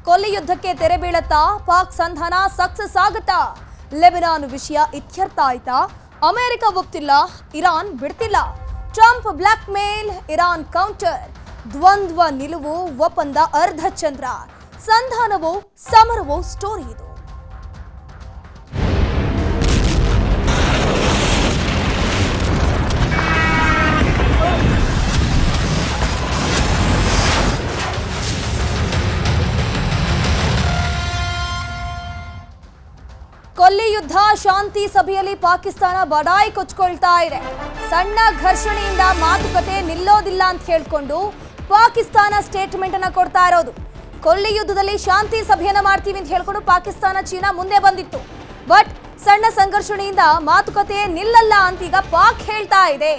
ಕೊಲ್ಲಿ ಯುದ್ಧಕ್ಕೆ ತೆರೆ ಬೀಳತ್ತಾ? ಪಾಕ್ ಸಂಧಾನ ಸಕ್ಸಸ್ ಆಗುತ್ತಾ? ಲೆಬನಾನ್ ವಿಷಯ ಇತ್ಯರ್ಥ ಆಯ್ತಾ? ಅಮೆರಿಕ ಒಪ್ತಿಲ್ಲ, ಇರಾನ್ ಬಿಡ್ತಿಲ್ಲ. Trump blackmail, Iran counter. ದ್ವಂದ್ವ ನಿಲುವು, ಒಪ್ಪಂದ ಅರ್ಧಚಂದ್ರ. ಸಂಧಾನವೋ ಸಮರವೋ ಸ್ಟೋರಿ ಇದು. ಕೊಲ್ಲಿ ಯುದ್ಧ ಶಾಂತಿ ಸಭೆಯಲ್ಲಿ ಪಾಕಿಸ್ತಾನ ಬಡಾಯಿ ಕೊಚ್ಕೊಳ್ತಾ ಇದೆ. ಸಣ್ಣ ಘರ್ಷಣೆಯಿಂದ ಮಾತುಕತೆ ನಿಲ್ಲೋದಿಲ್ಲ ಅಂತ ಹೇಳ್ಕೊಂಡು ಪಾಕಿಸ್ತಾನ ಸ್ಟೇಟ್ಮೆಂಟ್ ಅನ್ನ ಕೊಡ್ತಾ ಇರೋದು. ಕೊಲ್ಲಿ ಯುದ್ಧದಲ್ಲಿ ಶಾಂತಿ ಸಭೆಯನ್ನ ಮಾಡ್ತೀವಿ ಅಂತ ಹೇಳ್ಕೊಂಡು ಪಾಕಿಸ್ತಾನ, ಚೀನಾ ಮುಂದೆ ಬಂದಿತ್ತು. ಬಟ್ ಸಣ್ಣ ಸಂಘರ್ಷಣೆಯಿಂದ ಮಾತುಕತೆ ನಿಲ್ಲಲ್ಲ ಅಂತೀಗ ಪಾಕ್ ಹೇಳ್ತಾ ಇದೆ.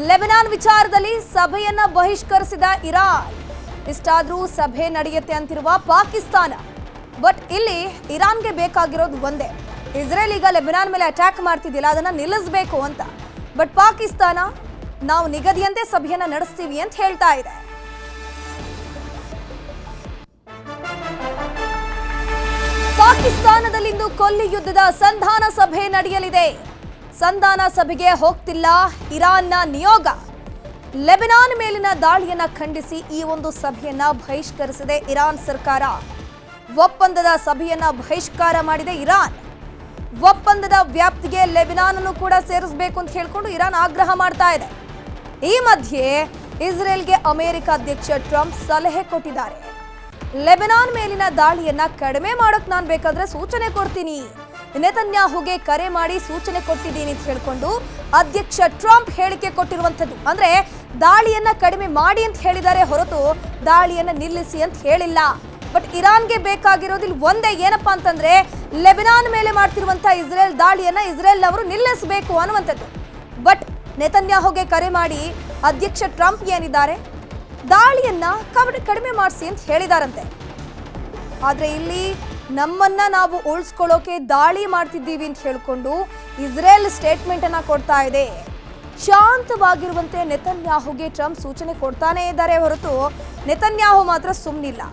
ಲೆಬನಾನ್ ವಿಚಾರದಲ್ಲಿ ಸಭೆಯನ್ನ ಬಹಿಷ್ಕರಿಸಿದ ಇರಾನ್. ಇಷ್ಟಾದ್ರೂ ಸಭೆ ನಡೆಯುತ್ತೆ ಅಂತಿರುವ ಪಾಕಿಸ್ತಾನ. ಬಟ್ ಇಲ್ಲಿ ಇರಾನ್ಗೆ ಬೇಕಾಗಿರೋದು ಒಂದೇ, ಇಸ್ರೇಲ್ ಈಗ ಲೆಬನಾನ್ ಮೇಲೆ ಅಟ್ಯಾಕ್ ಮಾಡ್ತಿದ್ದಿಲ್ಲ, ಅದನ್ನ ನಿಲ್ಲಿಸಬೇಕು ಅಂತ. ಬಟ್ ಪಾಕಿಸ್ತಾನ ನಾವು ನಿಗದಿಯಂತೆ ಸಭೆಯನ್ನ ನಡೆಸ್ತೀವಿ ಅಂತ ಹೇಳ್ತಾ ಇದೆ. ಪಾಕಿಸ್ತಾನದಲ್ಲಿಂದು ಕೊಲ್ಲಿ ಯುದ್ಧದ ಸಂಧಾನ ಸಭೆ ನಡೆಯಲಿದೆ. ಸಂಧಾನ ಸಭೆಗೆ ಹೋಗ್ತಿಲ್ಲ ಇರಾನ್ನ ನಿಯೋಗ. ಲೆಬನಾನ್ ಮೇಲಿನ ದಾಳಿಯನ್ನ ಖಂಡಿಸಿ ಈ ಒಂದು ಸಭೆಯನ್ನ ಬಹಿಷ್ಕರಿಸಿದೆ ಇರಾನ್ ಸರ್ಕಾರ. ಒಪ್ಪಂದದ ಸಭೆಯನ್ನ ಬಹಿಷ್ಕಾರ ಮಾಡಿದೆ ಇರಾನ್. ಒಪ್ಪಂದದ ವ್ಯಾಪ್ತಿಗೆ ಲೆಬನಾನ್ ಅನ್ನು ಕೂಡ ಸೇರಿಸಬೇಕು ಅಂತ ಹೇಳ್ಕೊಂಡು ಇರಾನ್ ಆಗ್ರಹ ಮಾಡ್ತಾ ಇದೆ. ಈ ಮಧ್ಯೆ ಇಸ್ರೇಲ್ಗೆ ಅಮೆರಿಕ ಅಧ್ಯಕ್ಷ ಟ್ರಂಪ್ ಸಲಹೆ ಕೊಟ್ಟಿದ್ದಾರೆ. ಲೆಬನಾನ್ ಮೇಲಿನ ದಾಳಿಯನ್ನ ಕಡಿಮೆ ಮಾಡೋಕ್ ನಾನು ಬೇಕಾದ್ರೆ ಸೂಚನೆ ಕೊಡ್ತೀನಿ, ನೆತನ್ಯಾಹುಗೆ ಕರೆ ಮಾಡಿ ಸೂಚನೆ ಕೊಟ್ಟಿದ್ದೀನಿ ಅಂತ ಹೇಳ್ಕೊಂಡು ಅಧ್ಯಕ್ಷ ಟ್ರಂಪ್ ಹೇಳಿಕೆ ಕೊಟ್ಟಿರುವಂಥದ್ದು. ಅಂದ್ರೆ ದಾಳಿಯನ್ನ ಕಡಿಮೆ ಮಾಡಿ ಅಂತ ಹೇಳಿದ್ದಾರೆ ಹೊರತು ದಾಳಿಯನ್ನ ನಿಲ್ಲಿಸಿ ಅಂತ ಹೇಳಿಲ್ಲ. ಬಟ್ ಇರಾನ್ಗೆ ಬೇಕಾಗಿರೋದು ಇಲ್ಲಿ ಒಂದೇ, ಏನಪ್ಪಾ ಅಂತಂದ್ರೆ ಲೆಬನಾನ್ ಮೇಲೆ ಮಾಡ್ತಿರುವಂತಹ ಇಸ್ರೇಲ್ ದಾಳಿಯನ್ನ ಇಸ್ರೇಲ್ನವರು ನಿಲ್ಲಿಸಬೇಕು ಅನ್ನುವಂಥದ್ದು. ಬಟ್ ನೆತನ್ಯಾಹುಗೆ ಕರೆ ಮಾಡಿ ಅಧ್ಯಕ್ಷ ಟ್ರಂಪ್ ಏನಿದ್ದಾರೆ ದಾಳಿಯನ್ನ ಕಡಿಮೆ ಮಾಡಿಸಿ ಅಂತ ಹೇಳಿದಾರಂತೆ. ಆದ್ರೆ ಇಲ್ಲಿ ನಮ್ಮನ್ನ ನಾವು ಉಳಿಸ್ಕೊಳ್ಳೋಕೆ ದಾಳಿ ಮಾಡ್ತಿದ್ದೀವಿ ಅಂತ ಹೇಳ್ಕೊಂಡು ಇಸ್ರೇಲ್ ಸ್ಟೇಟ್ಮೆಂಟ್ ಅನ್ನ ಕೊಡ್ತಾ ಇದೆ. ಶಾಂತವಾಗಿರುವಂತೆ ನೆತನ್ಯಾಹುಗೆ ಟ್ರಂಪ್ ಸೂಚನೆ ಕೊಡ್ತಾನೆ ಇದ್ದಾರೆ ಹೊರತು ನೆತನ್ಯಾಹು ಮಾತ್ರ ಸುಮ್ಮನಿಲ್ಲ.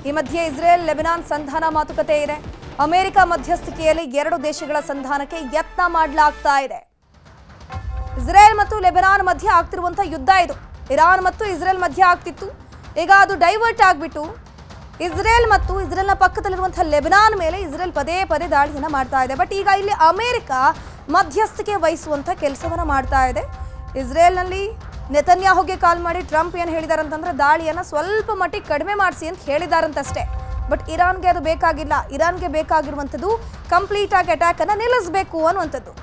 ಈ ಮಧ್ಯೆ ಇಸ್ರೇಲ್ ಲೆಬನಾನ್ ಸಂಧಾನ ಮಾತುಕತೆ ಇದೆ. ಅಮೆರಿಕ ಮಧ್ಯಸ್ಥಿಕೆಯಲ್ಲಿ ಎರಡು ದೇಶಗಳ ಸಂಧಾನಕ್ಕೆ ಯತ್ನ ಮಾಡಲಾಗ್ತಾ ಇದೆ. ಇಸ್ರೇಲ್ ಮತ್ತು ಲೆಬನಾನ್ ಮಧ್ಯೆ ಆಗ್ತಿರುವಂತಹ ಯುದ್ಧ ಇದು. ಇರಾನ್ ಮತ್ತು ಇಸ್ರೇಲ್ ಮಧ್ಯೆ ಆಗ್ತಿತ್ತು, ಈಗ ಅದು ಡೈವರ್ಟ್ ಆಗ್ಬಿಟ್ಟು ಇಸ್ರೇಲ್ ಮತ್ತು ಇಸ್ರೇಲ್ನ ಪಕ್ಕದಲ್ಲಿರುವಂತಹ ಲೆಬನಾನ್ ಮೇಲೆ ಇಸ್ರೇಲ್ ಪದೇ ಪದೇ ದಾಳಿಯನ್ನ ಮಾಡ್ತಾ ಇದೆ. ಬಟ್ ಈಗ ಇಲ್ಲಿ ಅಮೆರಿಕ ಮಧ್ಯಸ್ಥಿಕೆ ವಹಿಸುವಂತ ಕೆಲಸವನ್ನ ಮಾಡ್ತಾ ಇದೆ. ಇಸ್ರೇಲ್ನಲ್ಲಿ ನೆತನ್ಯಾಹುಗೆ ಕಾಲ್ ಮಾಡಿ ಟ್ರಂಪ್ ಏನು ಹೇಳಿದ್ದಾರೆ ಅಂತಂದ್ರೆ ದಾಳಿಯನ್ನ ಸ್ವಲ್ಪ ಮಟ್ಟಿಗೆ ಕಡಿಮೆ ಮಾಡಿಸಿ ಅಂತ ಹೇಳಿದಾರಂತಷ್ಟೇ. ಬಟ್ ಇರಾನ್ಗೆ ಅದು ಬೇಕಾಗಿಲ್ಲ. ಇರಾನ್ಗೆ ಬೇಕಾಗಿರುವಂಥದ್ದು ಕಂಪ್ಲೀಟ್ ಆಗಿ ಅಟ್ಯಾಕ್ ಅನ್ನ ನಿಲ್ಲಿಸಬೇಕು ಅನ್ನುವಂಥದ್ದು.